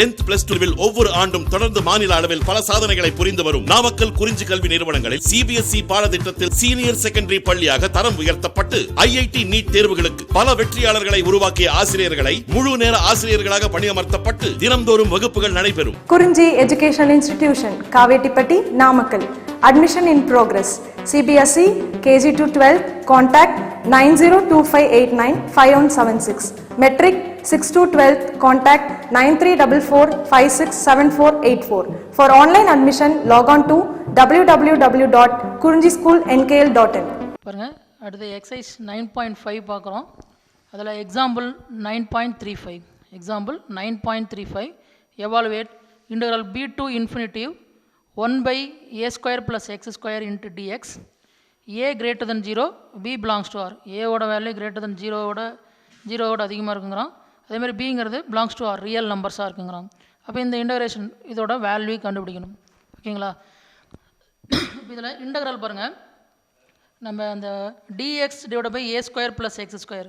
10th plus 2 ஒவ்வொரு ஆண்டும் தொடர்ந்து மாநில அளவில் பல சாதனைகளை புரிந்து வரும் நாமக்கல் குறிஞ்சி கல்வி நிறுவனங்களில் சிபிஎஸ்இ பாடத்திட்டத்தில் சீனியர் செகண்டரி பள்ளியாக தரம் உயர்த்தப்பட்டு ஐஐடி நீட் தேர்வுகளுக்கு பல வெற்றியாளர்களை உருவாக்கிய ஆசிரியர்களை முழு நேர ஆசிரியர்களாக பணியமர்த்தப்பட்டு தினம்தோறும் வகுப்புகள் நடைபெறும். குறிஞ்சி educational institution, Kavettipatti, Namakkal. Admission in progress. CBSE KG to 12. Contact 9025895176. Metric 6 to 12. Contact 9344567484. For online admission, log on to www.kurinjischoolnkl.in. பாருங்க, அடுத்து எக்ஸசைஸ் 9.5 பார்க்குறோம். அதில் example 9.35. Example 9.35. Evaluate integral b to infinitive 1 by a square plus x square into dx. a greater than 0, b belongs to r. a ஓட value greater than 0 ஓட அதிகமாக இருக்குங்கிறோம். அதே மாதிரி bங்கிறது belongs to r, real நம்பர்ஸாக இருக்குங்கிறோம். அப்போ இந்த integration இதோட value கண்டுபிடிக்கணும். ஓகேங்களா? இதில் இன்டகிரல் பாருங்கள், நம்ம அந்த dx divide by a square plus x square,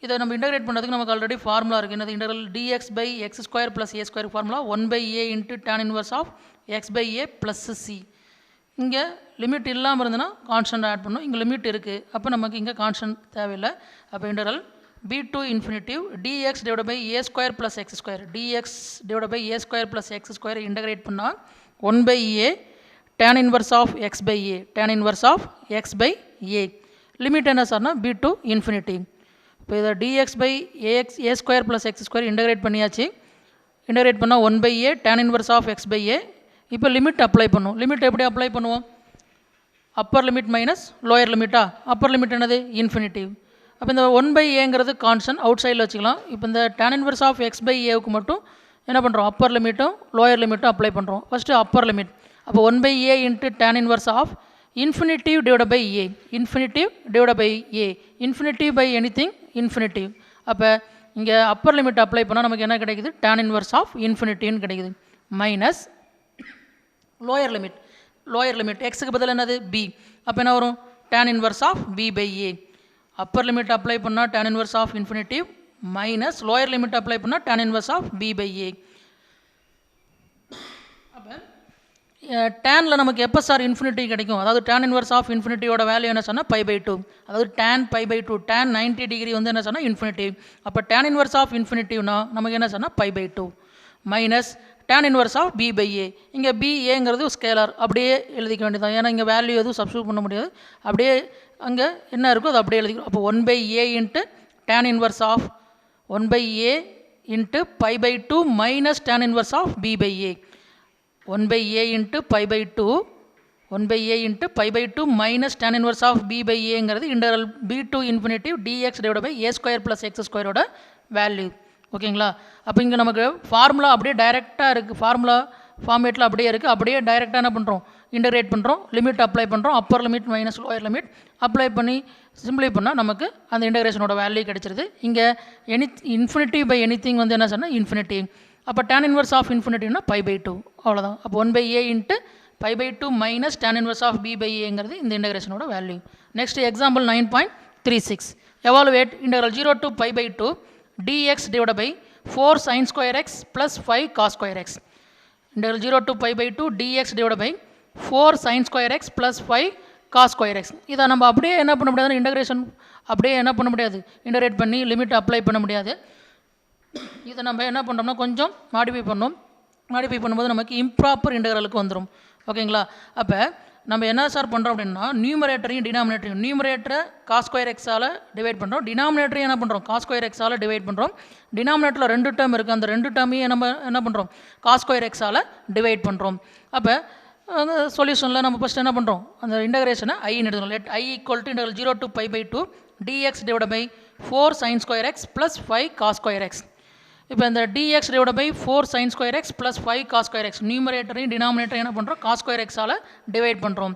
இதை நம்ம இன்டகிரேட் பண்ணுறதுக்கு நமக்கு ஆல்ரெடி ஃபார்முலா இருக்குது. என்னது? Integral dx by x square plus a square formula 1 by a into tan inverse of x by a plus c. இங்கே limit இல்லாமல் இருந்ததுன்னா constant add பண்ணணும். இங்கே லிமிட் இருக்குது, அப்போ நமக்கு இங்கே கான்ஸ்டன்ட் தேவையில்லை. அப்போ integral b to infinitive dx divide by a square plus x square, dx divide by a square plus x square integrate பண்ணால் 1 by a tan inverse of x by a, tan inverse of x by a. Limit என்ன சார்னா b to infinity. இப்போ இதை dx by a square plus x square integrate பண்ணியாச்சு. Integrate பண்ணால் 1 by a tan inverse of x by a. இப்போ limit apply பண்ணுவோம். Limit எப்படி apply பண்ணுவோம்? அப்பர் லிமிட் மைனஸ் லோயர் லிமிட்டா? அப்பர் லிமிட் என்னது? இன்ஃபினிட்டிவ். அப்போ இந்த 1 by ஏங்கிறது கான்ஸ்டன்ட், அவுட் சைடில் வச்சுக்கலாம். இப்போ இந்த tan inverse of x by ஏவுக்கு மட்டும் என்ன பண்ணுறோம்? அப்பர் லிமிட்டும் லோயர் லிமிட்டும் அப்ளை பண்ணுறோம். First upper limit. அப்போ 1 by a into tan inverse of infinitive divide by a, infinitive divide by a, infinitive by anything infinitive. அப்போ இங்கே அப்பர் லிமிட் அப்ளை பண்ணால் நமக்கு என்ன கிடைக்குது? tan இன்வர்ஸ் ஆஃப் இன்ஃபினிட்டின்னு கிடைக்குது. Minus lower limit, lower limit எக்ஸுக்கு பதில் என்னது? பி. அப்போ என்ன வரும்? tan inverse of b by a. Upper limit apply பண்ணால் tan inverse of infinitive minus lower limit apply பண்ணால் tan inverse of b by a. அப்போ டேனில் நமக்கு எப்போ சார் இன்ஃபினிட்டி கிடைக்கும்? அதாவது tan இன்வர்ஸ் ஆஃப் இன்ஃபினிட்டியோட வேல்யூ என்ன சொன்னால் பை பை 2. அதாவது tan pi by 2, tan 90 degree வந்து என்ன சொன்னால் இன்ஃபினிட்டிவ். அப்போ tan இன்வர்ஸ் ஆஃப் இன்ஃபினிட்டிவ்னா நமக்கு என்ன சொன்னால் pi by 2 minus tan inverse of b by a. இங்கே பி ஏங்கிறது ஸ்கேலார், அப்படியே எழுதிக்க வேண்டியதான். ஏன்னா இங்கே வேல்யூ எதுவும் சப்ஸ்டியூட் பண்ண முடியாது. அப்படியே அங்கே என்ன இருக்கோ அது அப்படியே எழுதிக்கிறோம். அப்போ 1 by a into tan inverse of 1 by a into pi by 2 minus tan inverse of b by a. 1 by a into pi by 2, 1 by a into pi by 2 minus tan inverse of b by ஏங்கிறது integral b to infinitive dx divide by a square plus x ஸ்கொயரோட value. ஓகேங்களா? அப்போ இங்கே நமக்கு formula அப்படியே டைரெக்டாக இருக்குது, formula ஃபார்மேட்டில் அப்படியே இருக்குது. அப்படியே டைரெக்டாக என்ன பண்ணுறோம்? இன்டகிரேட் பண்ணுறோம், லிமிட் அப்ளை பண்ணுறோம். Appar limit minus lower limit apply பண்ணி சிம்பிளை பண்ணால் நமக்கு அந்த இன்டகிரேஷனோட வேல்யூ கிடச்சிருது. இங்கே இன்ஃபினிட்டிவ் பை எனிதிங் வந்து என்ன சொன்னால் இன்ஃபினிட்டிவ். அப்போ tan இன்வர்ஸ் ஆஃப் இன்ஃபினிட்டிவ்னா பை பை 2, அவ்வளோதான். அப்போ 1 by a into pi by 2 minus tan inverse of b by ஏங்கிறது இந்த இன்டகிரேஷனோட value. Next example 9.36. Evaluate integral 0 to pi by 2 dx divide by 4 sin square x plus 5 cos square x. Integral 0 to pi by 2 dx divide by 4 sin square x plus 5 cos square x. இதை நம்ம அப்படியே என்ன பண்ண முடியாது? Integration அப்படியே என்ன பண்ண முடியாது? இன்டகிரேட் பண்ணி லிமிட் அப்ளை பண்ண முடியாது. இதை நம்ம என்ன பண்ணுறோம்னா கொஞ்சம் மாடிஃபை பண்ணோம். மாடிஃபை பண்ணும்போது நமக்கு இம்ப்ராப்பர் இன்டகிரலுக்கு வந்துடும். ஓகேங்களா? அப்போ நம்ம என்ன சார் பண்ணுறோம் அப்படின்னா நியூமரேட்டரையும் டினாமினேட்டரையும், நியூமரேட்டரை காஸ் ஸ்கொயர் எக்ஸால் டிவைட் பண்ணுறோம், டினாமினேட்டரையும் என்ன பண்ணுறோம்? காஸ் ஸ்கொயர் எக்ஸால் டிவைட் பண்ணுறோம். டினாமினேட்டரில் 2 டேர்ம் இருக்குது, அந்த 2 டேர்மையும் நம்ம என்ன பண்ணுறோம்? காஸ் ஸ்கொயர் எக்ஸால் டிவைட் பண்ணுறோம். அப்போ அந்த சொல்யூஷனில் நம்ம ஃபஸ்ட் என்ன பண்ணுறோம்? அந்த இன்டகிரேஷனை ஐன்னு எடுத்துக்கணும். Let I equal to integral 0 to pi by 2 dx divide by 4 sin square x plus 5 cos square x. இப்போ இந்த dx divide by 4 sin square x plus 5 cos square x நியூமரேட்டரையும் டினாமினேட்டரையும் என்ன பண்ணுறோம்? காஸ் ஸ்கொயர் எக்ஸால் டிவைட் பண்ணுறோம்.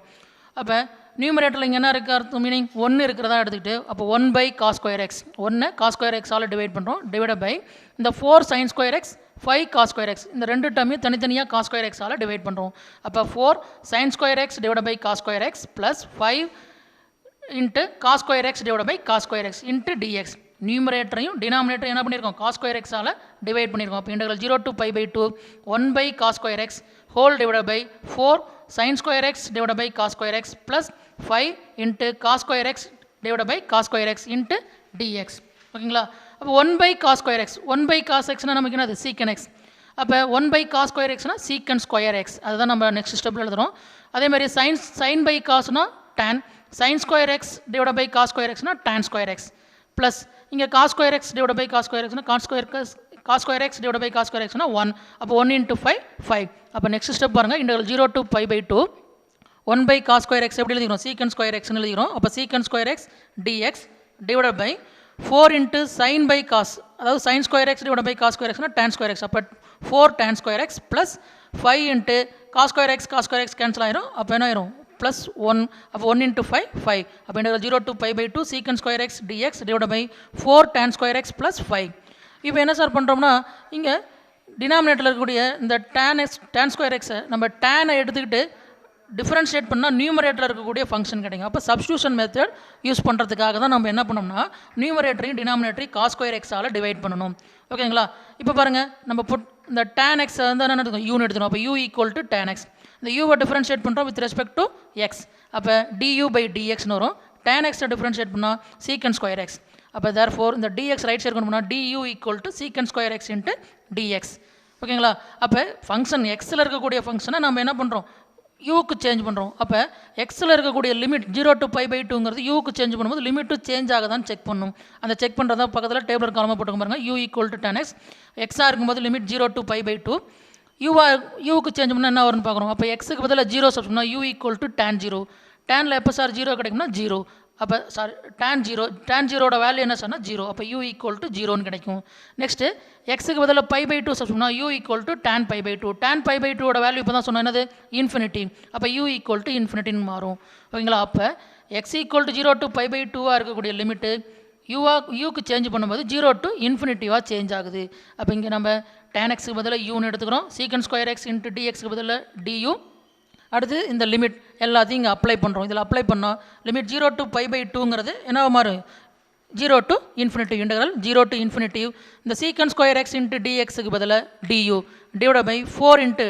அப்போ நியூமரேட்டரில் இங்கே என்ன இருக்குது? அர்த்தம் மீனிங் 1 இருக்கிறதா எடுத்துக்கிட்டு அப்போ 1 by cos square x, 1 cos square எக்ஸால் டிவைட் பண்ணுறோம். டிவைட் பை இந்த 4 sin square x 5 cos square x, இந்த 2 டேர்மையும் தனித்தனியாக காஸ் ஸ்கொயர் எக்ஸால் டிவைட் பண்ணுறோம். அப்போ 4 sin square x divide by cos square x plus 5 into cos square x divide by cos square x into dx. நியூமரேட்டரையும் டினாமினேட்டரையும் என்ன பண்ணியிருக்கோம் காஸ் ஸ்கொயர் எக்ஸால் டிவைட் பண்ணியிருக்கோம். அப்போ integral 0 to π/2 1 cos square x whole divide by 4 sin square x divide by cos square x plus 5 into cos square x divide by cos square x into d x. ஓகேங்களா? அப்போ 1 cos square x 1 cos எக்ஸ்னால் நமக்கு என்னது சீக்கன் X. அப்போ 1 cos square எக்ஸ்னால் சீக்கன் square X. அதுதான் நம்ம next ஸ்டெப்பில் எழுதுகிறோம். அதேமாதிரி சைன் பை காஸ்னா tan sin square x divide by cos square எக்ஸ்னால் tan ஸ்கொயர் எக்ஸ் ப்ளஸ் இங்கே cos square x divide by cos square எக்ஸ்னால் cos square x divide by cos square எக்ஸ்னா 1. அப்போ 1 into 5. அப்போ நெக்ஸ்ட் ஸ்டெப் பாருங்கள் integral 0 to π/2 1 cos square x எப்படி எழுதிக்கிறோம் secant square எக்ஸ்னு எழுதிக்கிறோம். அப்போ secant square x d x divide by 4 into sin by cos அதாவது sin square x divide by cos square எக்ஸ்னா tan ஸ்கொயர் எக்ஸ். அப்போ 4 tan square x plus 5 into cos square x cancel ஆயிரும். அப்போ என்ன ஆயிரும் ப்ளஸ் 1. அப்போ 1 into 5. அப்போ integral 0 to π/2 secant square x d x divide by 4 tan square x plus 5. இப்போ என்ன சார் பண்ணுறோம்னா இங்கே டினாமினேட்டரில் இருக்கக்கூடிய இந்த tan ஸ்கொயர் எக்ஸை நம்ம டேனை எடுத்துக்கிட்டு டிஃபரன்ஷியேட் பண்ணால் நியூமரேட்டரில் இருக்கக்கூடிய ஃபங்க்ஷன் கிடைக்கும். அப்போ சப்ஸ்டியூஷன் மெத்தட் யூஸ் பண்ணுறதுக்காக தான் நம்ம என்ன பண்ணோம்னா நியூமரேட்டரையும் டினாமினேட்டரையும் காஸ் ஸ்கொயர் எக்ஸால் டிவைட் பண்ணணும். ஓகேங்களா? இப்போ பாருங்கள் நம்ம இந்த tan எக்ஸ் வந்து என்ன எடுத்துக்கணும் யூன்னு எடுத்துக்கணும். அப்போ u equal to tan X. இந்த யூவை டிஃபரன்ஷியேட் பண்ணுறோம் வித் ரெஸ்பெக்ட் டு எக்ஸ். அப்போ du பை dxன்னு வரும். tan எக்ஸை டிஃபரன்ஷியேட் பண்ணால் சீக்கன் ஸ்கொயர் எக்ஸ். அப்போ தேர்ஃபோர் இந்த dx ரைட் சைடு கொண்டு போனால் du ஈக்குவல் டு சீக்கன் ஸ்கொயர் எக்ஸ் இன்ட்டு dx. ஓகேங்களா? அப்போ ஃபங்க்ஷன் எக்ஸில் இருக்கக்கூடிய ஃபங்க்ஷனை நம்ம என்ன பண்ணுறோம் யூக்கு சேஞ்ச் பண்ணுறோம். அப்போ எக்ஸில் இருக்கக்கூடிய லிமிட் 0 to π/2ங்கிறது யூக்கு சேஞ்ச் பண்ணும்போது லிமிட்டு சேஞ்ச் ஆகுதான்னு செக் பண்ணணும். அந்த செக் பண்ணுறதா பக்கத்தில் டேபிள் காலமாக போட்டுக்க பாருங்கள் u equal to tan x. எக்ஸாக இருக்கும்போது லிமிட் 0 to π/2 யூக்கு சேஞ்ச் பண்ணால் என்ன வரும்னு பார்க்குறோம். அப்போ எக்ஸுக்கு பதிலாக 0 substitute u equal to tan 0. டேனில் எப்போ சார் 0 கிடைக்கும்னா 0. அப்போ tan 0 வேல்யூ என்ன சார்னா 0. அப்போ u ஈக்குவல் டு 0ன்னு கிடைக்கும். நெக்ஸ்ட்டு எக்ஸுக்கு பதிலாக π/2 சப்ஸ்டியூட்னா u equal to tan π/2. tan π/2 value இப்போ தான் சொன்னால் என்னது இன்ஃபினிட்டி. அப்போ u ஈக்குவல் டு இன்ஃபினிட்டின்னு மாறும். ஓகேங்களா? அப்போ எக்ஸ் ஈக்குவல் டு 0 to π/2 இருக்கக்கூடிய லிமிட்டு யூக்கு சேஞ்ச் பண்ணும்போது 0 to இன்ஃபினிட்டிவாக சேஞ்ச் ஆகுது. அப்போ இங்கே நம்ம tan எக்ஸுக்கு பதிலாக யூன்னு எடுத்துக்கிறோம். சீக்கன் ஸ்கொயர் எக்ஸ் இன்ட்டு dxக்கு பதிலாக du. அடுத்து இந்த லிமிட் எல்லாத்தையும் இங்கே அப்ளை பண்ணுறோம். இதில் அப்ளை பண்ணோம் லிமிட் 0 to π/2ங்கிறது என்ன மாறும் 0 to infinity. Integral 0 to infinity இந்த சீக்கன் ஸ்கொயர் எக்ஸ் இன்ட்டு dxக்கு பதிலாக du divide by 4 into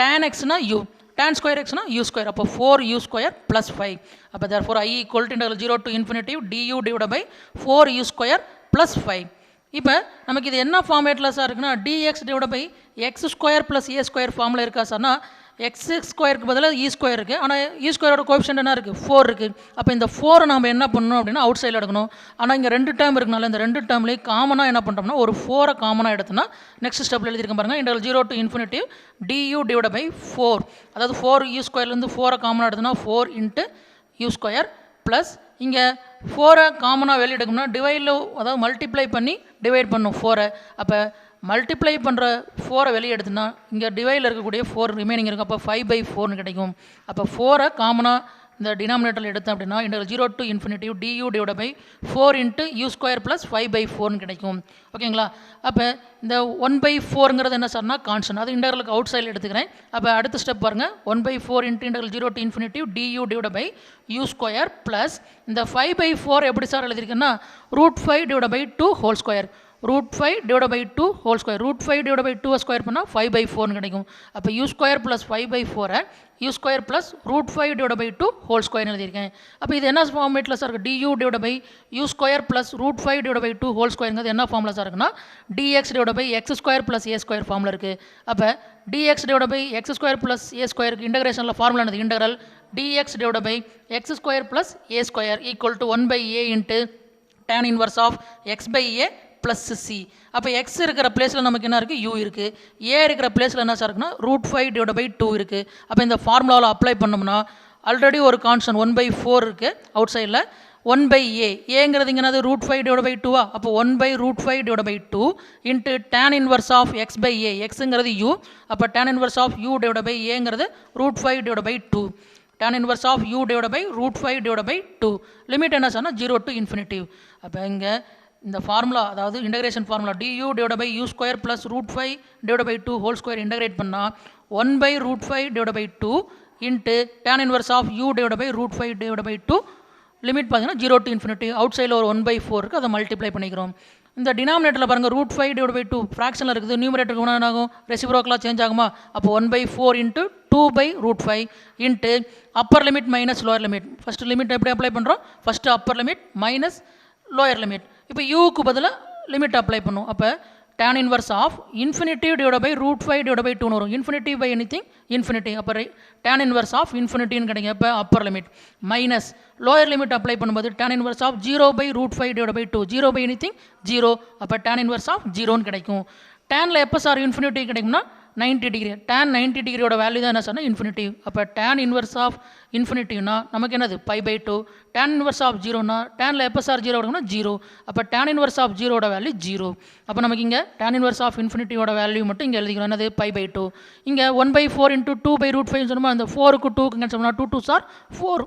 tan எக்ஸ்னா u tan ஸ்கொயர் எக்ஸ்னா u ஸ்கொயர். அப்போ 4u ஸ்கொயர் ப்ளஸ் 5. அப்போ therefore i equal to integral 0 to infinity du divide by 4u square plus 5. இப்போ நமக்கு இது என்ன ஃபார்மேட்டில் சார் இருக்குன்னா dx divide by x square plus a square ஃபார்மில் இருக்கா சார்னா எக்ஸ் ஸ்கொயருக்கு பதிலாக இ ஸ்கொயர் இருக்குது. ஆனால் இ ஸ்கொயரோட கோஎஃபிஷியன்ட் என்ன இருக்குது 4 இருக்குது. அப்போ இந்த 4 நம்ம என்ன பண்ணணும் அப்படின்னா அவுட் சைடில் எடுக்கணும். ஆனால் இங்கே 2 டேர்ம் இருக்கனால இந்த 2 டேர்ம்லேயும் காமனாக என்ன பண்ணுறோம்னா ஒரு 4 காமனாக எடுத்தோன்னா நெக்ஸ்ட் ஸ்டெப்பில் எழுதியிருக்கேன் பாருங்கள் integral 0 to infinity du divide by 4. அதாவது 4u ஸ்கொயர்லேருந்து 4 காமனாக எடுத்தோன்னா 4 இன்ட்டு u ஸ்கொயர் ப்ளஸ் இங்கே 4 காமனாக வெளியே எடுக்கணும்னா டிவைடில் அதாவது மல்டிப்ளை பண்ணி டிவைட் பண்ணும் 4. அப்போ மல்டிப்ளை பண்ணுற 4 வெளியே எடுத்துனா இங்கே டிவைடில் இருக்கக்கூடிய 4 ரிமைனிங் இருக்கும். அப்போ 5/4ன்னு கிடைக்கும். அப்போ 4 காமனாக இந்த டினாமினேட்டரில் எடுத்தோம் அப்படின்னா integral 0 to infinity du divide by 4 into u square plus 5/4ன்னு கிடைக்கும். ஓகேங்களா? அப்போ இந்த 1/4ங்கிறது என்ன சார்னா கான்ஸ்டன்ட். அது இன்டெக்ரலுக்கு அவுட் சைடில் எடுத்துக்கிறேன். அப்போ அடுத்த ஸ்டெப் பாருங்கள் 1/4 into integral 0 to infinity du divide by u square plus இந்த 5/4 எப்படி சார் எழுதியிருக்கேன்னா √5 divide by 2 whole square. √5 divide by 2 whole square. √5 divide by 2 square பண்ணால் 5/4ன்னு கிடைக்கும். அப்போ u square plus 5/4 u square plus √5 divide by 2 whole square எழுதியிருக்கேன். அப்போ இது என்ன ஃபார்மேட்டில் சார் இருக்குது du divide by u square plus √5 divide by 2 whole ஸ்கொயருங்கிறது என்ன ஃபார்மில் சார் இருக்குன்னா dx divide by x square plus a square ஃபார்மில் இருக்குது. அப்போ dx divide by x square plus a ஸ்கொயருக்கு இன்டெகிரேஷனில் ஃபார்முலா என்னது integral dx divide by x square plus a square equal to 1/a into tan inverse of x/a plus c. அப்போ எக்ஸ் இருக்கிற பிளேஸில் நமக்கு என்ன இருக்குது யூ இருக்குது. ஏ இருக்கிற பிளேஸில் என்ன சார் இருக்குன்னா √5 டிவைட் பை 2 இருக்குது. அப்போ இந்த ஃபார்முலாவில் அப்ளை பண்ணோம்னா ஆல்ரெடி ஒரு கான்ஸ்டன்ட் 1/4 இருக்குது அவுட் சைடில் 1/a ஏங்கிறது இங்கே என்னது √5 டிவைட் பை 2 அப்போ 1/√5 divide by 2 into tan inverse of x/a எக்ஸுங்கிறது u. அப்போ tan inverse of u divide by ஏங்கிறது √5 divide by 2 tan inverse of u divide by √5 divide by 2 limit என்ன சார்னா 0 to இன்ஃபினிட்டி. அப்போ இங்கே இந்த ஃபார்முலா அதாவது integration formula du divide by u square plus √5 divide by 2 whole square integrate பண்ணால் 1/√5 divide by 2 into tan inverse of u divide by √5 divide by 2 limit பார்த்தீங்கன்னா 0 to infinity, out சைடில் ஒரு 1/4 இருக்குது, அதை மல்டிப்ளை பண்ணிக்கிறோம். இந்த டினாமினேட்டரில் பாருங்கள் √5/2 ஃப்ராக்ஷனில் இருக்குது, நியூமரேட்டருக்கு என்ன ஆகும், ரெசிப்ரோக்கலாக சேஞ்ச் ஆகுமா, அப்போ 1/4 × 2/√5 into Appar limit minus lower limit. First limit எப்படி அப்ளை பண்ணுறோம், first upper limit minus lower limit. இப்போ யூக்கு பதிலாக லிமிட் அப்ளை பண்ணும். அப்போ tan inverse of infinity divided by √5/2 வரும். infinity by anything infinity. அப்போ tan inverse of infinity கிடைக்கும். அப்போ Appar limit minus lower limit apply பண்ணும்போது tan inverse of 0/√5/2 0 by anything 0. அப்போ tan inverse of 0 கிடைக்கும். டேனில் எப்போ சார் இன்ஃபினிட்டி கிடைக்கும்னா 90 டிகிரி. tan 90 டிகிரியோட வேல்யூ தான் என்ன சொன்னால் இன்ஃபினிட்டி. அப்போ tan இன்வர்ஸ் ஆஃப் இன்ஃபினிட்டிவ்னா நமக்கு என்னது π/2. tan இன்வர்ஸ் ஆஃப் 0னா டேனில் எப்போ சார் 0 கிடைக்கும்னா 0. அப்போ tan இன்வர்ஸ் ஆஃப் 0வோட வேல்யூ 0. அப்போ நமக்கு இங்கே tan இன்வர்ஸ் ஆஃப் இன்ஃபினிட்டியோட வேல்யூ மட்டும் இங்கே எழுதிக்கிறோம், என்னது π/2. இங்கே 1/4 × 2/√5 சொன்னோமா, அந்த 4க்கு 2க்கு கேன்சல் பண்ணால் 2 2 சார் 4.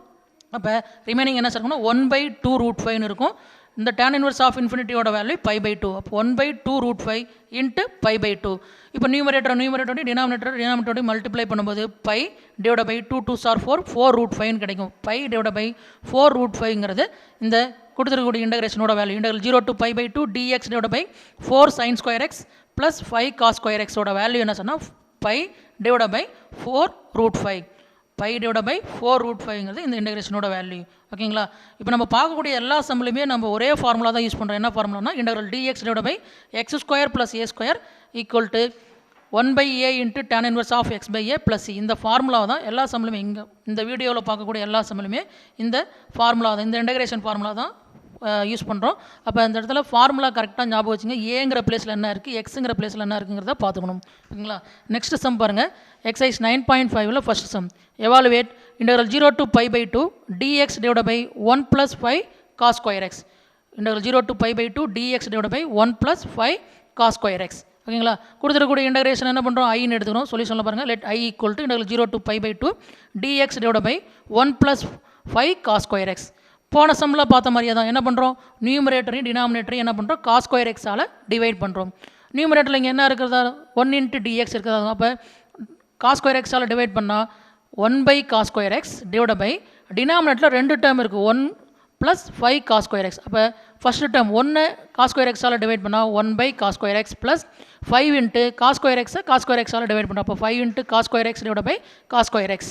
அப்போ ரிமைனிங் என்ன சார் இருக்குன்னா 1/2√5 இருக்கும். இந்த tan இன்வர்ஸ் ஆஃப் இன்ஃபினிட்டியோட வேல்யூ π/2. அப்போ 1/2√5 இன்ட்டு π/2. இப்போ நியூமரேட்டரோட டினாமினேட்டரோட மல்டிப்ளை பண்ணும்போது π/2 2 சார் 4 4√5 கிடைக்கும். π/4√5ங்கிறது இந்த கொடுத்துருக்கக்கூடிய இன்டகிரேஷனோட value. Integral 0 to π/2 dx/4 sin² x plus 5 cos² ஓட வேல்யூ என்ன சொன்னால் π/4√5. π/4√5ங்கிறது இந்த இன்டகிரேஷனோட வேல்யூ. ஓகேங்களா. இப்போ நம்ம பார்க்கக்கூடிய எல்லா சம்லையுமே நம்ம ஒரே ஃபார்முலா தான் யூஸ் பண்ணுறோம். என்ன ஃபார்முலானா integral dx/x² + a² equal to 1/a × tan inverse of x/a + c. இந்த ஃபார்முலா தான் எல்லா சம்லையுமே இங்கே இந்த வீடியோவில் பார்க்கக்கூடிய எல்லா சம்லையுமே இந்த ஃபார்முலா தான், இந்த இன்டகிரேஷன் ஃபார்முலா தான் யூஸ் பண்ணுறோம். அப்போ இந்த இடத்துல ஃபார்முலா கரெக்டாக ஞாபகம் வச்சுங்க. ஏங்கிற பிளேஸில் என்ன இருக்குது, எக்ஸுங்கிற பிளேஸில் என்ன இருக்குங்கிறத பார்த்துக்கணும். ஓகேங்களா. நெக்ஸ்ட் சம் பாருங்கள், எக்ஸசைஸ் 9.5ல் first sum. Evaluate integral 0 to π/2 dx/1 + 5 cos² x. இன்டகிரல் 0 to π/2 dx/1 + 5 cos²x. ஓகேங்களா. கொடுத்துருக்கூடிய இன்டகிரேஷன் என்ன பண்ணுறோம், ஐன்னு எடுத்துக்கிறோம். சொல்யூஷனில் பாருங்கள், let i = integral 0 to π/2 dx/1 + 5 cos²x. போன சம்மில் பார்த்த மாதிரியே தான் என்ன பண்ணுறோம், நியூமரேட்டரையும் டினாமினேட்டரையும் என்ன பண்ணுறோம், cos²x டிவைட் பண்ணுறோம். நியூமரேட்டரில் இங்கே என்ன இருக்கிறதா 1 × dx இருக்கிறதா. அப்போ cos²x டிவைட் பண்ணால் 1/cos²x டிவைட் பை டினாமினேட்டரில் 2 டேர்ம் இருக்குது, 1 + 5 cos²x. அப்போ ஃபஸ்ட்டு டேர்ம் 1 cos²x டிவைட் பண்ணால் 1/cos²x ப்ளஸ் 5 × cos²x டிவைட் பண்ணோம். அப்போ 5 × cos²x டிவைட் பை cos²x.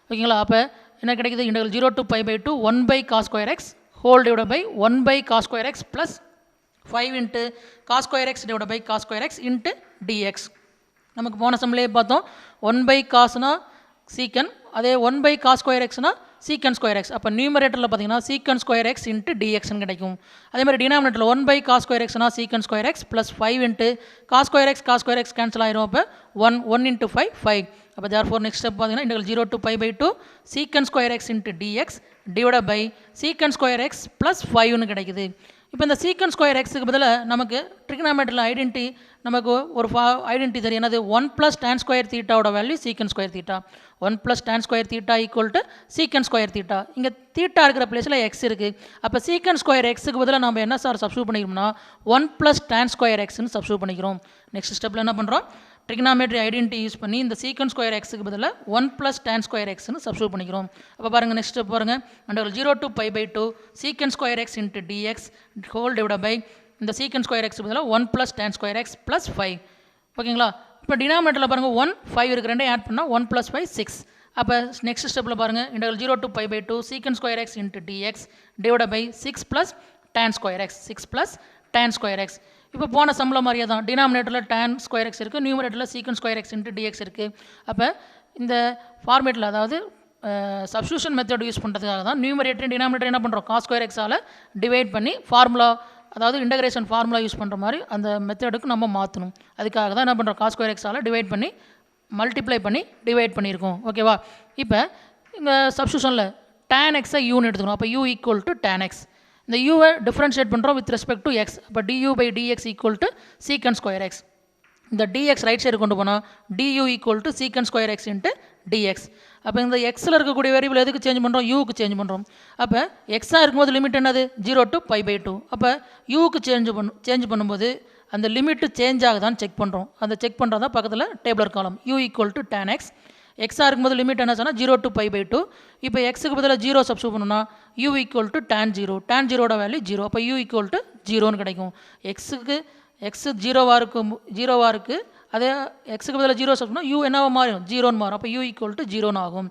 ஓகேங்களா. அப்போ என்ன கிடைக்குது, integral 0 to π/2 1/cos²x whole divide by 1/cos² plus 5 × cos² divide by cos² into dx. நமக்கு போன சம்லேயே பார்த்தோம் 1/cosனா சீக்கன், அதே 1/cos²xனா sec²x. அப்போ நியூமரேட்டரில் பார்த்தீங்கன்னா sec² இன்ட்டு dxன்னு கிடைக்கும். அதே மாதிரி டினாமினேட்டரில் 1/cos²xனா sec² ப்ளஸ் 5 × cos² கேன்சல் ஆயிரும். அப்போ 1 × 5 5. அப்போ தேர்ஃபோர் நெக்ஸ்ட் ஸ்டெப் பார்த்தீங்கன்னா integral 0 to π/2 sec² into dx divide by sec² plus 5ன்னு கிடைக்குது. இப்போ இந்த sec²க்கு பதிலாக நமக்கு ட்ரிகனாமெட்ரியில் ஐடென்டி நமக்கு ஒரு ஐடென்டி தெரியும், என்னது 1 + tan² θவோட value sec²θ. 1 + tan² equal to sec²θ. இங்கே தீட்டா இருக்கிற பிளேஸில் எக்ஸ் இருக்குது. அப்போ sec²xக்கு பதிலாக நம்ம என்ன சார் சப்ஸ்டியூட் பண்ணிக்கிறோம்னா 1 + tan²xன்னு சப்ஸ்டியூட் பண்ணிக்கிறோம். நெக்ஸ்ட் ஸ்டெப்பில் என்ன பண்ணுறோம், ட்ரிகனாமெட்ரி ஐடென்டி யூஸ் பண்ணி இந்த sec²xக்கு பதிலாக 1 + tan²xன்னு சப்ஸ்டியூட் பண்ணிக்கிறோம். அப்போ பாருங்கள் நெக்ஸ்ட் ஸ்டெப் பாருங்கள், integral 0 to π/2 sec² into dx whole divide by இந்த sec²x பதிலாக 1 + tan² ப்ளஸ் 5. ஓகேங்களா. இப்போ டினாமினேட்டரில் பாருங்கள் 1 5 இருக்குது, ரெண்டே ஆட் பண்ணால் 1 + 5 6. அப்போ நெக்ஸ்ட் ஸ்டெப்பில் பாருங்கள் integral 0 to π/2 sec² into dx divide by 6 + tan²x 6 + tan²x. இப்போ போன சம்பளம் மாதிரியே தான் டினாமினேட்டரில் tan²x இருக்குது, நியூமரேட்டரில் sec² இன்ட்டு dx இருக்குது. அப்போ இந்த ஃபார்மேட்டில் அதாவது சப்ஸ்டியூஷன் மெத்தட் யூஸ் பண்ணுறதுக்காக தான் நியூமரேட்டர் டினாமினேட்டர் என்ன பண்ணுறோம் cos²x டிவைட் பண்ணி ஃபார்முலா அதாவது இன்டகிரேஷன் ஃபார்முலா யூஸ் பண்ணுற மாதிரி அந்த மெத்தடுக்கு நம்ம மாற்றணும். அதுக்காக தான் என்ன பண்ணுறோம் cos²x டிவைட் பண்ணி மல்டிப்ளை பண்ணி டிவைட் பண்ணியிருக்கோம். ஓகேவா. இப்போ இங்கே சப்ஸ்டியூஷனில் tan x யூன்னு எடுத்துக்கணும். அப்போ u = tan x. இந்த யூவை டிஃப்ரென்ஷியேட் பண்ணுறோம் வித் ரெஸ்பெக்ட் டு எக்ஸ். அப்போ du/dx = sec²x. இந்த dx ரைட் சைடு கொண்டு போனால் du = sec²x இன்ட்டு dx. அப்போ இந்த எக்ஸில் இருக்கக்கூடிய வேரியபிள் எதுக்கு சேஞ்ச் பண்ணுறோம், யூக்கு சேஞ்ச் பண்ணுறோம். அப்போ எக்ஸாக இருக்கும்போது லிமிட் என்னது 0 to π/2. அப்போ யூக்கு சேஞ்ச் பண்ணும்போது அந்த லிமிட்டு சேஞ்ச் ஆகுதான்னு செக் பண்ணுறோம். அந்த செக் பண்ணுறது தான் பக்கத்தில் டேபிளர் காலம் u = tan x. எக்ஸாக இருக்கும்போது லிமிட் என்ன சொன்னால் 0 to π/2. இப்போ எக்ஸுக்கு பதிலாக 0 சப்ஸ்டியூட் பண்ணோம்னா u equal to tan 0. tan 0வோட வேல்யூ 0. அப்போ u ஈக்குவல் டு 0ன்னு கிடைக்கும். எக்ஸு 0வாக இருக்குது. அதே எக்ஸுக்கு பதிலாக 0 சப்ஸ்டியூட் u என்னவா மாறும் 0ன்னு மாறும். அப்போ u ஈக்குவல் டு 0ன்னு ஆகும்.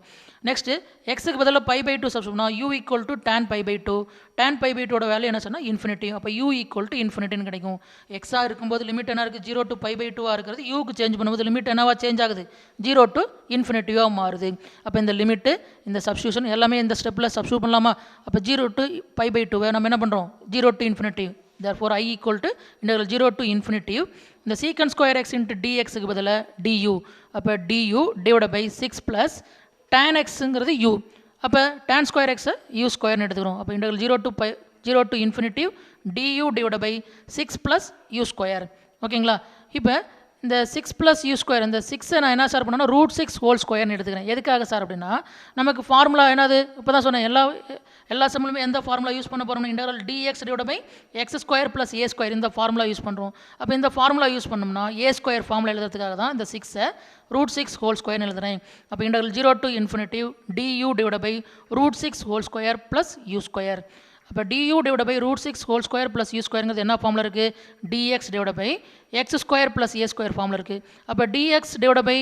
நெக்ஸ்ட்டு எக்ஸுக்கு பதிலாக π/2 சப்ஸ்டியூட்னா u equal to tan π/2. tan π/2வோட வேல்யூ என்ன சொன்னால் இன்ஃபினிட்டி. அப்போ u ஈக்குவல் டு இன்ஃபினிட்டின்னு கிடைக்கும். எக்ஸாக இருக்கும்போது லிமிட் என்ன இருக்குது 0 to π/2 இருக்கிறது. யூக்கு சேஞ்ச் பண்ணும்போது லிமிட் என்னவா சேஞ்ச் ஆகுது 0 to இன்ஃபினிட்டிவாக மாறுது. அப்போ இந்த லிமிட்டு இந்த சப்ஸ்டியூஷன் எல்லாமே இந்த ஸ்டெப்பில் சப்ஸ்டியூட் பண்ணலாமா? அப்போ 0 to π/2 நம்ம என்ன பண்ணுறோம் 0 to infinity. therefore I equal to integral 0 to infinity இந்த secant square x into dx க்கு பதிலா du. அப்போ du divided by 6 plus tan xங்கிறது u. அப்போ tan square x u ஸ்கொயர்னு எடுத்துக்கிறோம். அப்போ integral 0 to infinity du divided by 6 plus u square. ஓகேங்களா? இப்போ இந்த 6 ப்ளஸ் யூ ஸ்கொயர் இந்த 6 நான் என்ன சார் பண்ணேன்னா √6 ஹோல் ஸ்கொயர்னு எடுத்துக்கிறேன். எதுக்காக சார் அப்படின்னா நமக்கு ஃபார்முலா என்னது இப்போ தான் சொன்னேன் எல்லா சம்மிலுமே எந்த ஃபார்முலா யூஸ் பண்ண போகிறோம்னா integral dx divide by x square plus a square இந்த ஃபார்முலா யூஸ் பண்ணுறோம். அப்போ இந்த ஃபார்முலா யூஸ் பண்ணோம்னா a ஸ்கொயர் ஃபார்முலா எழுதுறதுக்காக தான் இந்த 6ஐ √6 ஹோல் ஸ்கொயர்னு எழுதுறேன். அப்போ integral 0 to infinity du divide by √6 whole square plus u square. அப்போ du divide by √6 whole square plus u ஸ்கொயருங்கிறது என்ன ஃபார்முலா இருக்குது dx divide by x square plus a square formula இருக்குது. அப்போ dx divide by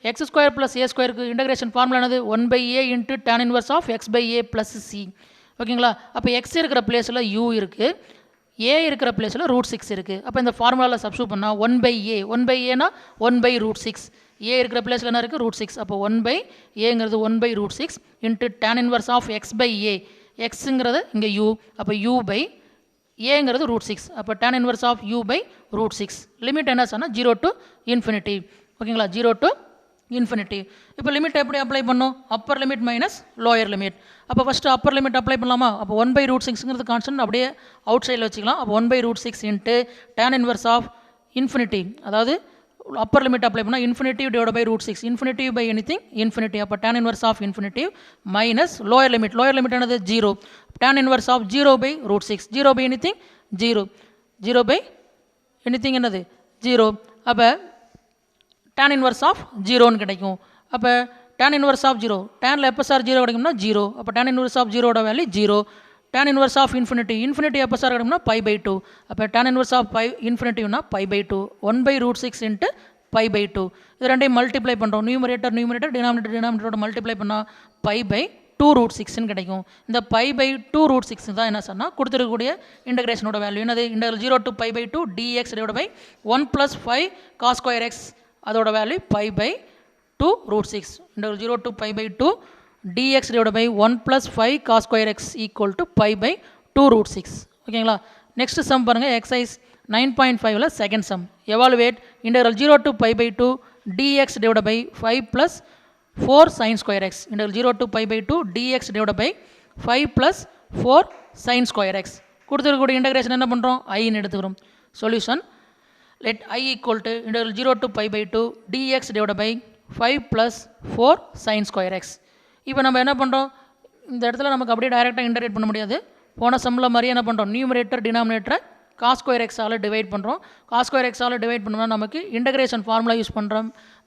x square plus a ஸ்கொயருக்கு integration formula என்னது 1/a into tan inverse of x/a plus c. ஓகேங்களா? அப்போ எக்ஸ் இருக்கிற பிளேஸில் u இருக்குது, a இருக்கிற பிளேஸில் √6 இருக்குது. அப்போ இந்த ஃபார்முலாவில் சப்ஸ்டியூட் பண்ணால் 1/a னா 1/√6 a இருக்கிற பிளேஸில் என்ன இருக்குது √6. அப்போ 1/aங்கிறது 1/√6 into tan inverse of x/a எக்ஸுங்கிறது இங்கே u. அப்போ u பை ஏங்கிறது √6. அப்போ tan inverse of u by √6. Limit என்ன சொன்னால் 0 to infinity. ஓகேங்களா? 0 to infinity. இப்போ லிமிட் எப்படி அப்ளை பண்ணும் Appar limit minus lower limit. அப்போ ஃபஸ்ட்டு அப்பர் லிமிட் அப்ளை பண்ணலாமா? அப்போ 1/√6ங்கிறது கான்ஸ்டன்ட் அப்படியே அவுட் சைடில் வச்சுக்கலாம். அப்போ 1/√6 into tan inverse of infinity அதாவது அப்பர் லிமிட் அப்ளை பண்ணால் infinity divide by √6 infinity by anything infinity. அப்போ tan inverse of infinitive minus lower limit என்னது 0 tan inverse of 0 by √6 0 by anything 0 by anything என்னது 0. அப்போ tan inverse of 0ன்னு கிடைக்கும். அப்போ tan inverse of 0 டேனில் எப்போ sir 0 கிடைக்கும்னா 0. அப்போ tan இன்வர்ஸ் ஆஃப் 0வோட value 0. tan inverse of infinity எப்போ சார் கிடைக்கும்னா π/2. அப்போ tan இன்வர்ஸ் ஆஃப் இன்ஃபினிட்டிவ்னா π/2 1/√6 இன்ட்டு π/2. இது ரெண்டையும் மல்டிப்ளை பண்ணுறோம். நியூமரேட்டர் டினாமினேட்டரோட மல்டிப்ளை பண்ணால் π/2√6ன்னு கிடைக்கும். இந்த π/2√6 தான் என்ன சொன்னால் கொடுத்துருக்கக்கூடிய இன்டகிரேஷனோட வேல்யூ என்னது integral 0 to π/2 dx divide by 1 + 5 cos square x அதோட value π/2√6 integral 0 to π/2 dx divided by 1 plus 5 cos square x equal to π/2√6. ஓகேங்களா? நெக்ஸ்ட் சம் பாருங்கள் எக்ஸசைஸ் 9.5ல second sum. Evaluate integral 0 to π/2 dx divided by 5 plus 4 sin square x. இன்டகிரல் 0 to π/2 dx divided by 5 plus 4 sin square x. கொடுத்துருக்கக்கூடிய integration என்ன பண்ணுறோம் ஐன்னு எடுத்துக்கிறோம். Solution let I equal to integral 0 to π/2 dx divided by 5 plus 4 sin square x. இப்போ நம்ம என்ன பண்ணுறோம் இந்த இடத்துல நமக்கு அப்படியே டைரெக்டாக இன்டகிரேட் பண்ண முடியாது. போன சம்மில் மாதிரியே என்ன பண்ணுறோம் நியூமரேட்டர் டினாமினேட்டரை cos ஸ்கொயர் எக்ஸால் டிவைட் பண்ணுறோம். cos ஸ்கொயர் எக்ஸால் டிவைட் பண்ணோம்னா நமக்கு இன்டகிரேஷன் ஃபார்முலா யூஸ் பண்ணுற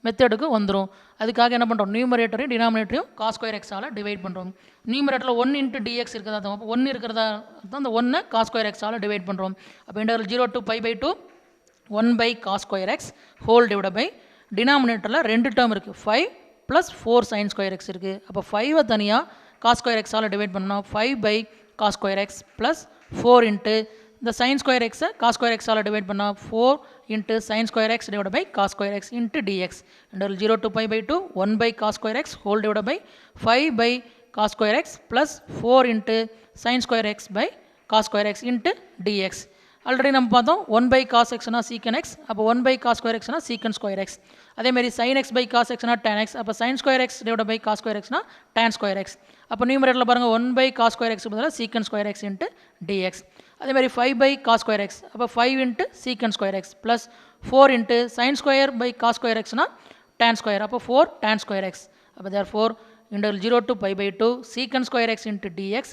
மெத்தடுக்கு வந்துடும். அதுக்காக என்ன பண்ணுறோம் நியூமரேட்டரையும் டினாமினேட்டரையும் cos ஸ்கொயர் எக்ஸால் டிவைட் பண்ணுறோம். நியூமரேட்டரில் 1 இன்ட்டு dx இருக்கிறதா தான் 1 இருக்கிறதா தான் அந்த 1 cos ஸ்கொயர் எக்ஸால் டிவைட் பண்ணுறோம். அப்போ integral 0 to π/2 1/cos square x whole divide by டினாமினேட்டரில் 2 டேர்ம் இருக்குது 5 + 4 sin square x இருக்குது. அப்போ 5ஐ தனியாக cos square xால் டிவைட் பண்ணோம்னா 5/cos square x plus 4 into இந்த sin square xை cos square xால் டிவைட் பண்ணால் 4 into sin square x divide by cos square x into dx. Integral 0 to π/2 1/cos square x whole divide by 5/cos square x plus 4 into sin square x by cos square x into dx. Already நம்ம பார்த்தோம் 1/cos xனா secant x. அப்போ 1/cos square xனா secant square x. அதேமாதிரி sin x by cos xனா tan x. அப்போ sin square x divide by cos square xனா tan square x. அப்போ நியூமரேட்டரில் பாருங்கள் 1/cos square x பதிலாக secant square x into dx. அதேமாதிரி 5/cos square x. அப்போ 5 இன்ட்டு secant square x plus 4 into sin square by cos square xனா tan square. அப்போ 4 tan square x. அப்போ therefore integral 0 to π/2 secant square x into dx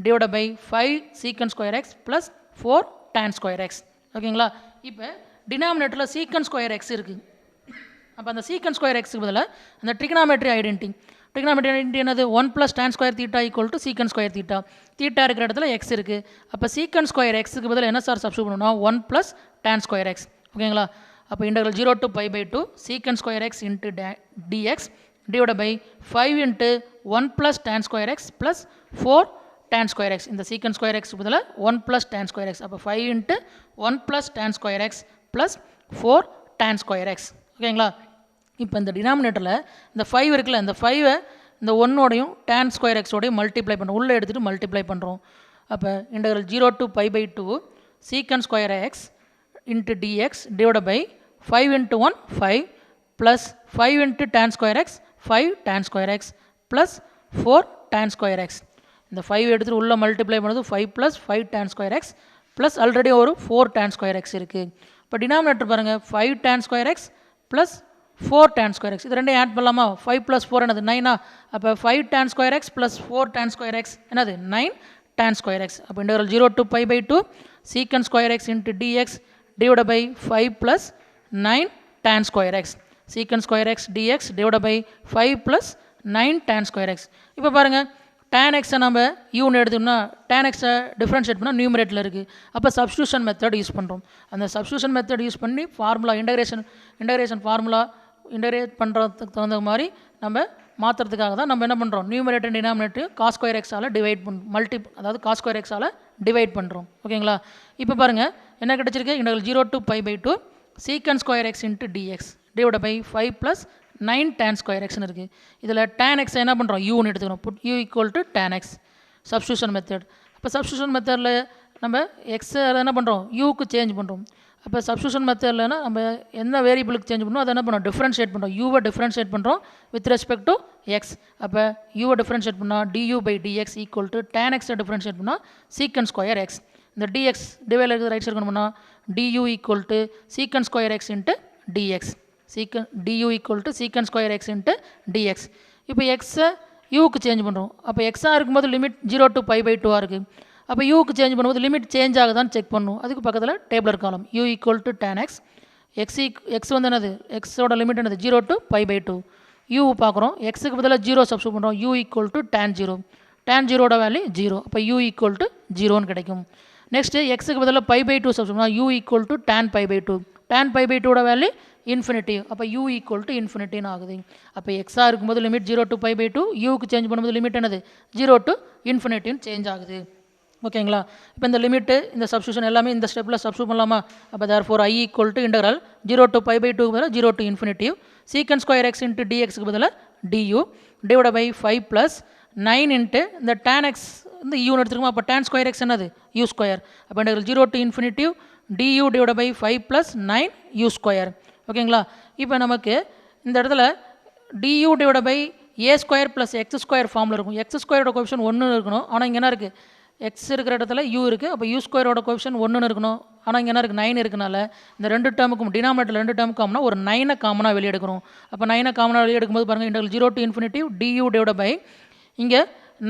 divide by 5 secant square x plus 4 tan square x. ஓகேங்களா? இப்போ டினாமினேட்டரில் secant square x இருக்குது. அப்போ அந்த சீக்கன் ஸ்கொயர் எக்ஸுக்கு பதிலாக அந்த ட்ரிகனாமெட்ரி ஐடென்டி என்னது 1 + tan square theta equal to சீக்கன் ஸ்கொயர் தீட்டா. தீட்டா இருக்கிற இடத்துல எக்ஸ் இருக்குது. அப்போ சீக்கன் ஸ்கொயர் எக்ஸுக்கு பதில் என்ன சார் சப்ஸ்டியூட் பண்ணணும்னா 1 + tan ஸ்கொயர் எக்ஸ். ஓகேங்களா? அப்போ integral 0 to π/2 secant square x into dx divide by 5 × 1 + tan square x plus 4 tan square x. இந்த சீக்கன் ஸ்கொயர் எக்ஸ் பதில் 1 + tan ஸ்கொயர் எக்ஸ். அப்போ 5 × 1 + tan square x plus 4 tan square X. ஓகேங்களா? இப்போ இந்த டினாமினேட்டரில் இந்த 5 இருக்குல்ல, இந்த 5 இந்த 1ஓடையும் tan ஸ்கொயர் எக்ஸோடையும் மல்டிப்ளை பண்ணுறோம். உள்ளே எடுத்துகிட்டு மல்டிப்ளை பண்ணுறோம். அப்போ integral 0 to π/2 secant square x into dx divide by 5 × 1 5 plus 5 × tan square x 5 tan square x plus 4 tan square x. இந்த 5 எடுத்துகிட்டு உள்ளே மல்டிப்ளை பண்ணது 5 + 5 tan square x plus already ஒரு 4 tan ஸ்கொயர் எக்ஸ் இருக்குது. இப்போ டினாமினேட்டர் பாருங்கள் 5 tan square x plus 4 tan square X. இது ரெண்டையும் ஆட் பண்ணலாமா? 5 + 4 என்னது 9. அப்போ 5 tan square x plus 4 tan square x என்னது 9 tan ஸ்கொயர் எக்ஸ். அப்போ integral 0 to π/2 secant square x into dx divide by 5 + 9 tan square x. Secant square x dx divide by 5 + 9 tan square x. இப்போ பாருங்கள் tan எக்ஸை நம்ம யூன்னு எடுத்தோம்னா tan எக்ஸை differentiate பண்ணால் நியூமரேட்டில் இருக்குது. அப்போ சப்ஸ்டியூஷன் மெத்தட் யூஸ் பண்ணுறோம். அந்த சப்ஸ்டியூஷன் மெத்தட் யூஸ் பண்ணி ஃபார்முலா இன்டகிரேஷன் ஃபார்முலா இன்டகிரேட் பண்ணுறதுக்கு தகுந்த மாதிரி நம்ம மாற்றுறதுக்காக தான் நம்ம என்ன பண்ணுறோம், நியூமரேட்டர் டினாமினேட்டர் காஸ் ஸ்கொயர் எக்ஸால் டிவைட் அதாவது காஸ் ஸ்கொயர் எக்ஸால் டிவைட் பண்ணுறோம். ஓகேங்களா? இப்போ பாருங்கள் என்ன கிடச்சிருக்கு, integral 0 to π/2 secant square x into dx divide by 5 + 9 tan square எக்ஸ்னு இருக்குது. இதில் tan எக்ஸ் என்ன பண்ணுறோம், யூன்னு எடுத்துக்கிறோம். Put u = tan x substitution method. அப்போ சப்ஸ்டியூஷன் மெத்தடில் நம்ம எக்ஸை என்ன பண்ணுறோம், யூக்கு சேஞ்ச் பண்ணுறோம். அப்போ சப்ஸ்டியூஷன் மெத்தட்லனா நம்ம என்ன வேரியபிளுக்கு சேஞ்ச் பண்ணோம் அதை என்ன பண்ணுறோம், டிஃப்ரென்ஷியேட் பண்ணுறோம். யூவை டிஃப்ரென்ஷியேட் பண்ணுறோம் வித் ரெஸ்பெக்ட் டு எக்ஸ். அப்போ யூவை டிஃப்ரென்ஷியேட் பண்ணால் du/dx ஈக்குவல் டு tan எக்ஸை டிஃப்ரென்ஷியேட் பண்ணால் சீக்கன் ஸ்கொயர் எக்ஸ். இந்த dx டிவைடில் இருக்கிற ரைட் சைடு இருக்கணும்னா du = சீக்கன் square x into dx du = சீக்கன் ஸ்கொயர் எக்ஸ் இன்ட்டு dx. இப்போ எக்ஸை யூக்கு சேஞ்ச் பண்ணுறோம். அப்போ எக்ஸாக இருக்கும்போது லிமிட் 0 to π/2 இருக்குது. அப்போ யூக்கு சேஞ்ச் பண்ணும்போது லிமிட் சேஞ்ச் ஆகுதான்னு செக் பண்ணணும். அதுக்கு பக்கத்தில் டேபிளர் காலம் u = tan x. எக்ஸ் வந்து என்னது, எக்ஸோட லிமிட் என்னது 0 to π/2. யூ பார்க்குறோம், எக்ஸுக்கு பதிலாக 0 சப்ஸ்டியூட் பண்ணுறோம். u = tan 0. tan 0ஓட வேல்யூ 0. அப்போ u = 0ன்னு கிடைக்கும். நெக்ஸ்ட்டு எக்ஸுக்கு பதிலாக π/2 சப்ஸ்டியூட் பண்ணால் u = tan π/2. tan π/2ஓட வேல்யூ இன்ஃபினிட்டி. அப்போ u = இன்ஃபினிட்டின்னு ஆகுது. அப்போ எக்ஸாக இருக்கும்போது லிமிட் 0 to π/2, யூக்கு சேஞ்ச் பண்ணும்போது லிமிட் என்னது 0 to இன்ஃபினிட்டின்னு சேஞ்ச் ஆகுது. ஓகேங்களா? இப்போ இந்த லிமிட்டு இந்த சப்ஸ்டியூஷன் எல்லாமே இந்த ஸ்டெப்பில் சப்ஸ்டியூட் பண்ணலாமா? அப்போ therefore I = இன்டெக்ரல் 0 to π/2 பதிலாக 0 to இன்ஃபினிட்டி சீக்கன் ஸ்கொயர் எக்ஸ் இன்ட்டு dxக்கு பதிலாக du டிவைட் பை 5 + 9 இன்ட்டு இந்த tan x இந்த யூன்னு எடுத்துருக்கோம். அப்போ tan ஸ்கொயர் எக்ஸ் என்னது u². அப்போ integral 0 to infinity du divide by 5 + 9 u². ஓகேங்களா? இப்போ நமக்கு இந்த இடத்துல du divide by a² + x² ஃபார்மில் இருக்கும். x² கோஎஃபிஷியன்ட் 1 இருக்கணும். ஆனால் இங்கே என்ன இருக்குது, எக்ஸ் இருக்கிற இடத்துல யூ இருக்குது. அப்போ u² கோஎஃபிஷியன்ட் 1 இருக்கணும். ஆனால் இங்கே என்ன இருக்குது 9 இருக்கனால இந்த ரெண்டு டேர்முக்கும் டினாமினேட்டர் 2 டேர்முக்கு காமனாக ஒரு 9 காமனாக வெளியே எடுக்கிறோம். அப்போ 9 காமனாக வெளியே எடுக்கும்போது பாருங்கள் integral 0 to infinity du divide by இங்கே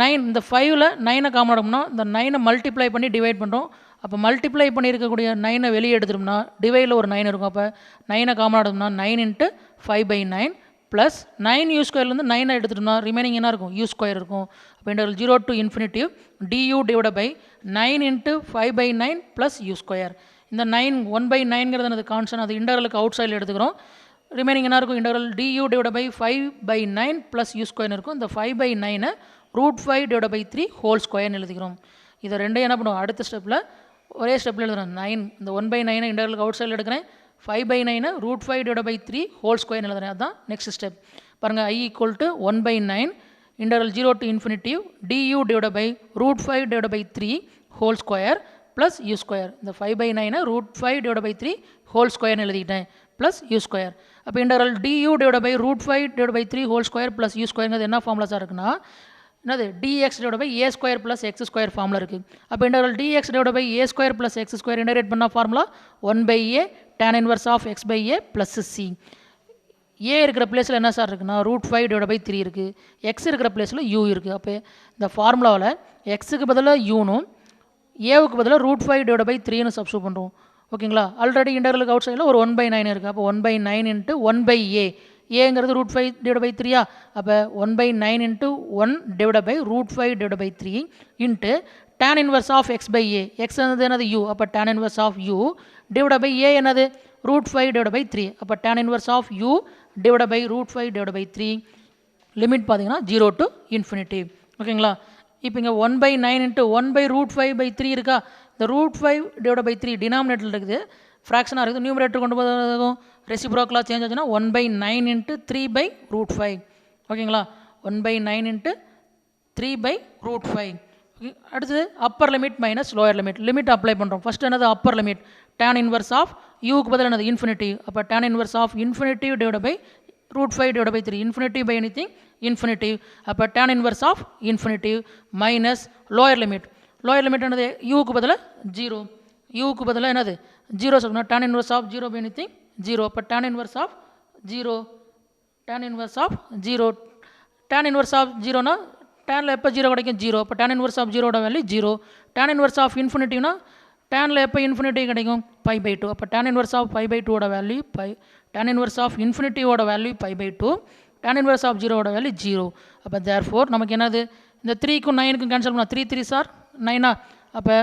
9 இந்த 5ல் 9 காமனாக எடுக்கணும்னா இந்த 9 மல்டிப்ளை பண்ணி டிவைட் பண்ணுறோம். அப்போ மல்டிப்ளை பண்ணி இருக்கக்கூடிய 9 வெளியே எடுத்துட்டோம்னா டிவைடில் ஒரு 9 இருக்கும். அப்போ 9 காமனாக எடுத்தோம்னா 9 × 5/9 ப்ளஸ் 9 u²லேருந்து 9 எடுத்துட்டோம்னா ரிமைனிங் என்ன இருக்கும், u² இருக்கும். அப்போ integral 0 to infinity du divide by 9 × 5/9 plus u². இந்த 9 1/9ங்கிறது அது கான்ஸ்டன்ட், அது இன்டெக்ரலுக்கு அவுட் சைடில் எடுத்துக்கிறோம். ரிமைனிங் என்ன இருக்கும், integral du divide by 5/9 plus u² இருக்கும். இந்த 5/9 √5 டிவைட் பை 3 ஹோல் ஸ்கொயர்னு எழுதிக்கிறோம். இதை ரெண்டையும் என்ன பண்ணுவோம், அடுத்த ஸ்டெப்பில் ஒரே ஸ்டெப்பில் எழுதுகிறேன். 9 இந்த 1/9 இன்டெக்ரலுக்கு அவுட் சைடில் எடுக்கிறேன். 5/9 √5 டிவைட் பை 3 ஹோல் ஸ்கொயர் எழுதுறேன். அதுதான் நெக்ஸ்ட் ஸ்டெப். பாருங்கள் I = 1/9 integral 0 to infinity du divide by √5 divide by 3 whole square plus u². இந்த 5/9 √5 டிவைட் பை 3 ஹோல் ஸ்கொயர்னு எழுதிக்கிட்டேன் ப்ளஸ் u². அப்போ integral du divide by √5 divide by 3 whole square plus u²ங்கிறது என்ன ஃபார்முலாஸாக இருக்குன்னா என்னது dx divide by a² + x² formula இருக்குது. அப்போ integral dx divide by a² + x² integrate பண்ணால் formula 1/a tan inverse of x/a plus c. A இருக்கிற பிளேஸில் என்ன சார் இருக்குன்னா √5 டிவைட் பை 3 இருக்குது. எக்ஸ் இருக்கிற பிளேஸில் u இருக்குது. அப்போ இந்த ஃபார்முலாவில் எக்ஸுக்கு பதிலாக யூனும் ஏவுக்கு பதிலாக √5 டிவைட் பை 3ன்னு சப்ஸ்டியூட் பண்ணுறோம். ஓகேங்களா. ஆல்ரெடி இன்டர்வலுக்கு அவுட் சைடில் ஒரு 1/9 இருக்குது. அப்போ 1/9 இன்ட்டு 1/a, ஏங்கிறது √5/3 அப்போ 1/9 into 1/√5/3 into tan inverse of x/a, x என்னது u, அப்போ tan inverse of u divide by a என்னது √5/3, அப்போ tan inverse of u divide by √5/3 limit பார்த்தீங்கன்னா 0 to ∞. ஓகேங்களா. இப்போ இங்கே 1/9 இன்ட்டு 1/√5/3 இருக்கா, இந்த √5/3 டினாமினேட்டரில் இருக்குது, ஃப்ராக்ஷனாக இருக்குது, நியூமரேட்டர் கொண்டு போதும் ரெசிப்ரோக்கலாக சேஞ்ச் ஆச்சுன்னா 1/9 இன்ட்டு 3/√5. ஓகேங்களா. 1/9 இன்ட்டு 3/√5. அடுத்தது upper limit minus lower limit apply பண்ணுறோம். ஃபஸ்ட் என்னது upper limit, tan inverse of யூக்கு பதில் என்னது இன்ஃபினிட்டி, அப்போ tan inverse of infinity divide by √5/3, infinity by anything infinity, அப்போ tan inverse of infinity minus lower limit என்னது யூக்கு பதில் 0, யூக்கு பதில் என்னது 0 சொல்லணும், tan inverse of 0 by anything 0, அப்போ tan inverse of 0, tan inverse of 0, tan inverse of 0னா டேனில் எப்போ 0 கிடைக்கும் 0, அப்போ tan இன்வர்ஸ் ஆஃப் 0ஓட வேல்யூ 0, tan இன்வர்ஸ் ஆஃப் இன்ஃபினிட்டினா டேனில் எப்போ இன்ஃபினிட்டி கிடைக்கும் π/2, அப்போ tan இன்வர்ஸ் ஆஃப் π/2ஓட வேல்யூ tan இன்வர்ஸ் ஆஃப் இன்ஃபினிட்டியோட வேல்யூ π/2, tan இன்வர்ஸ் ஆஃப் 0ஓட வேல்யூ 0. அப்போ தேர்ஃபோர் நமக்கு என்னது இந்த 3க்கும் 9க்கும் கேன்சல் பண்ணால் 3 3 சார் 9, அப்போ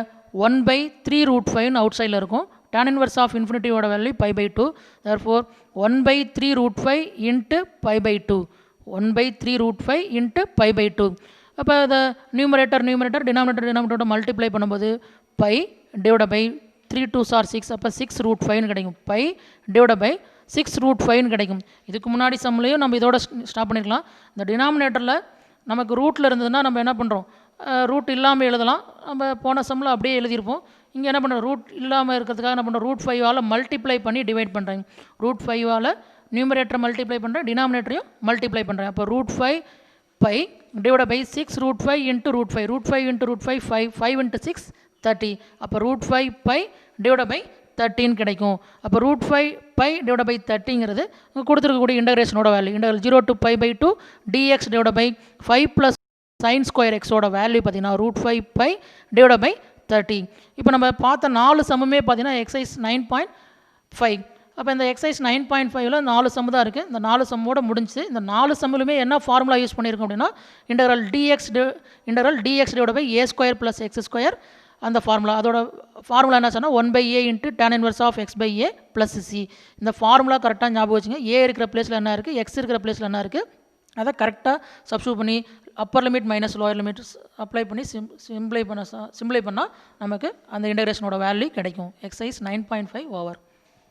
1/3√5 அவுட் சைடில் இருக்கும், tan இன்வர்ஸ் ஆஃப் இன்ஃபினிட்டியோட வேல்யூ π/2, தேர்ஃபோர் 1/3√5 இன்ட்டு π/2, 1/3√5 இன்ட்டு π/2. அப்போ இந்த நியூமரேட்டர் டினாமினேட்டரோட மல்டிப்ளை பண்ணும்போது by divide by 3 2s are 6, அப்போ 6√5 கிடைக்கும், பை டிவைட் பை 6√5 கிடைக்கும். இதுக்கு முன்னாடி சம்லையும் நம்ம இதோட ஸ்டாப் பண்ணிக்கலாம். இந்த டினாமினேட்டரில் நமக்கு ரூட்டில் இருந்ததுன்னா நம்ம என்ன பண்ணுறோம், ரூட் இல்லாமல் எழுதலாம், நம்ம போன சம்மில் அப்படியே எழுதியிருப்போம். இங்கே என்ன பண்ணுறோம், ரூட் இல்லாமல் இருக்கிறதுக்காக என்ன பண்ணுறோம், √5ஆல் மல்டிப்ளை பண்ணி டிவைட் பண்ணுறேன், √5ஆல் நியூமரேட்டரை மல்டிப்ளை பண்ணுறேன், டினாமினேட்டரையும் மல்டிப்ளை பண்ணுறேன், அப்போ √5 by divide by 6√5 into √5 into √5 5 into 6 30, அப்போ √5 பை டிவைட் பை 13 கிடைக்கும். அப்போ √5 பை டிவைட் பை 30ங்கிறது கொடுத்துருக்கக்கூடிய இன்டகிரேஷனோட value, integral 0 to π/2 dx divide by 5 + sin² xோட வேல்யூ பார்த்தீங்கன்னா √5 பை டிவைட் பை 30. இப்போ நம்ம பார்த்த 4 சம்முமே பார்த்தீங்கன்னா எக்ஸைஸ் 9.5. அப்போ இந்த எக்ஸைஸ் 9.5ல் 4 சம் தான் இருக்குது. இந்த 4 சம்மோட முடிஞ்சு. இந்த 4 சம்மிலுமே என்ன ஃபார்முலா யூஸ் பண்ணியிருக்கோம் அப்படின்னா integral dx divide by a² + x², அந்த ஃபார்முலா, அதோட ஃபார்முலா என்ன சொன்னால் 1/a into tan inverse of x/a + c. இந்த ஃபார்முலா கரெக்டாக ஞாபகம் வச்சுங்க. a இருக்கிற பிளேஸில் என்ன இருக்குது, x இருக்கிற பிளேஸில் என்ன இருக்குது, அதை கரெக்டாக சப்ஸ்டியூட் பண்ணி Appar limit minus lower limit apply பண்ணி சிம்ப்ளை பண்ணால் நமக்கு அந்த இன்டகிரேஷனோட வேல்யூ கிடைக்கும். Exercise 9.5 over.